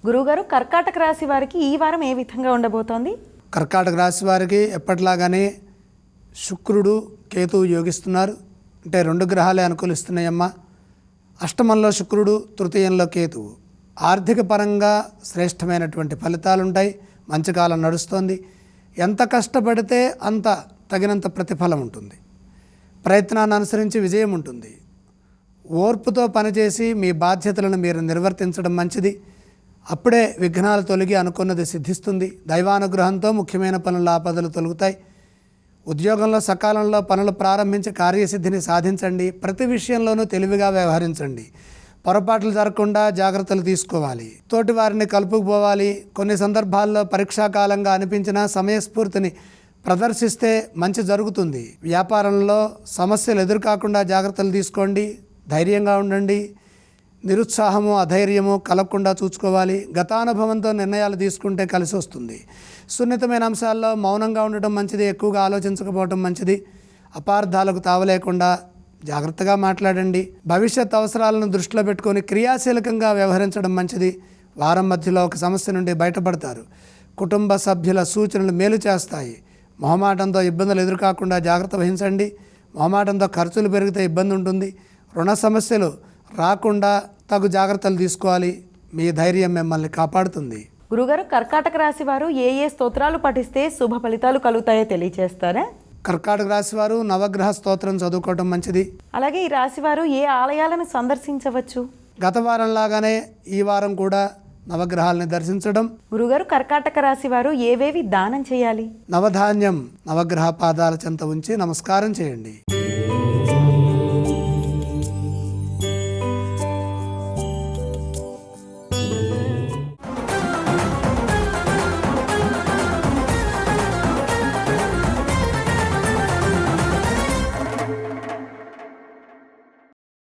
గురువుగారు, కర్కాటక రాశి వారికి ఈ వారం ఏ విధంగా ఉండబోతోంది? కర్కాటక రాశి వారికి ఎప్పటిలాగానే శుక్రుడు కేతువు యోగిస్తున్నారు. అంటే రెండు గ్రహాలే అనుకూలిస్తున్నాయమ్మా. అష్టమంలో శుక్రుడు, తృతీయంలో కేతువు. ఆర్థిక పరంగా శ్రేష్టమైనటువంటి ఫలితాలు ఉంటాయి. మంచి కాలం నడుస్తోంది. ఎంత కష్టపడితే అంత తగినంత ప్రతిఫలం ఉంటుంది. ప్రయత్నాన్ని అనుసరించి విజయం ఉంటుంది. ఓర్పుతో పనిచేసి మీ బాధ్యతలను మీరు నిర్వర్తించడం మంచిది. అప్పుడే విఘ్నాలు తొలగి అనుకున్నది సిద్ధిస్తుంది. దైవానుగ్రహంతో ముఖ్యమైన పనుల ఆపదలు తొలగుతాయి. ఉద్యోగంలో సకాలంలో పనులు ప్రారంభించి కార్యసిద్ధిని సాధించండి. ప్రతి విషయంలోనూ తెలివిగా వ్యవహరించండి. పొరపాట్లు జరగకుండా జాగ్రత్తలు తీసుకోవాలి. తోటి వారిని కలుపుకుపోవాలి. కొన్ని సందర్భాల్లో పరీక్షాకాలంగా అనిపించిన సమయస్ఫూర్తిని ప్రదర్శిస్తే మంచి జరుగుతుంది. వ్యాపారంలో సమస్యలు ఎదురుకాకుండా జాగ్రత్తలు తీసుకోండి. ధైర్యంగా ఉండండి. నిరుత్సాహము, అధైర్యము కలగకుండా చూసుకోవాలి. గతానుభవంతో నిర్ణయాలు తీసుకుంటే కలిసి వస్తుంది. సున్నితమైన అంశాల్లో మౌనంగా ఉండటం మంచిది. ఎక్కువగా ఆలోచించకపోవటం మంచిది. అపార్థాలకు తావలేకుండా జాగ్రత్తగా మాట్లాడండి. భవిష్యత్ అవసరాలను దృష్టిలో పెట్టుకొని క్రియాశీలకంగా వ్యవహరించడం మంచిది. వారం మధ్యలో ఒక సమస్య నుండి బయటపడతారు. కుటుంబ సభ్యుల సూచనలు మేలు చేస్తాయి. మొహమాటంతో ఇబ్బందులు ఎదురుకాకుండా జాగ్రత్త వహించండి. మొహమాటంతో ఖర్చులు పెరిగితే ఇబ్బంది ఉంటుంది. రుణ సమస్యలు రాకుండా తగు జాగ్రత్తలు తీసుకోవాలి. మీ ధైర్యం మిమ్మల్ని కాపాడుతుంది. గురుగారు, కర్కాటక రాశి వారు ఏ స్తోత్రాలు పఠిస్తే శుభ ఫలితాలు కలుగుతాయో తెలియజేస్తారా? కర్కాటక రాశి వారు నవగ్రహ స్తోత్రం చదువుకోవటం మంచిది. అలాగే ఈ రాశి వారు ఏ ఆలయాలను సందర్శించవచ్చు? గత వారం లాగానే ఈ వారం కూడా నవగ్రహాలని దర్శించడం. గురుగారు, కర్కాటక రాశి వారు ఏవేవి దానం చేయాలి? నవధాన్యం నవగ్రహ పాదాల చెంత ఉంచి నమస్కారం చేయండి.